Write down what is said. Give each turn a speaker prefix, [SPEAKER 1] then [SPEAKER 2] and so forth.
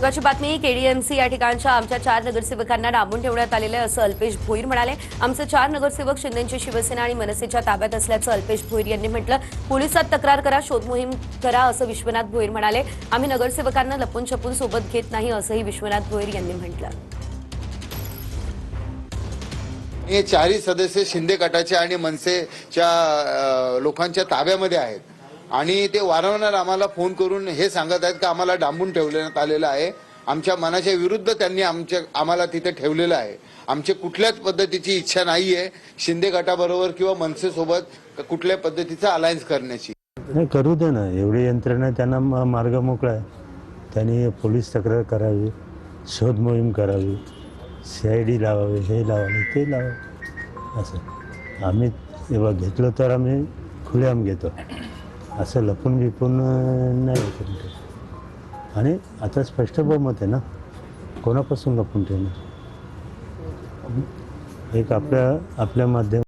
[SPEAKER 1] महत्त्वाची बातमी केडीएमसी या ठिकाणच्या आमच्या 4 नगरसेवकांना डांबून ठेवण्यात आलेले असं अल्पेश भोईर म्हणाले। आमचे 4 नगरसेवक शिंदेची शिवसेना आणि मनसेच्या ताब्यात असल्याचं अल्पेश भोईर यांनी म्हटलं। पोलिसात तक्रार करा, शोध मोहीम करा असं विश्वनाथ भोईर म्हणाले। आम्ही नगरसेवकांना लपून छपून सोबत घेत नाही असंही विश्वनाथ भोईर यांनी म्हटलं।
[SPEAKER 2] हे 4 सदस्य शिंदे गटाचे आणि मनसेच्या लोकांच्या ताब्यामध्ये आहेत आणि ते वारंवार आम्हाला फोन करून हे सांगत आहेत की आम्हाला डांबून ठेवण्यात आलेलं आहे। आमच्या मनाच्या विरुद्ध त्यांनी आम्हाला तिथे ठेवलेलं आहे। आमची कुठल्याच पद्धतीची इच्छा नाहीये शिंदे गटाबरोबर किंवा मनसेसोबत कुठल्या पद्धतीचा अलायन्स करण्याची।
[SPEAKER 3] नाही करू दे ना, एवढी यंत्रणा त्यांना मार्ग मोकळा आहे। त्यांनी पोलीस तक्रार करावी, शोध मोहीम करावी, CID लावावे, हे लावावे ते लावावे असं। आम्ही जेव्हा घेतलं तर आम्ही खुलेआम घेतो, असं लपून बिपून नाही करत। आणि आता स्पष्ट बहुमत आहे ना, कोणापासून लपून ठेवणार। एक आपल्या माध्यम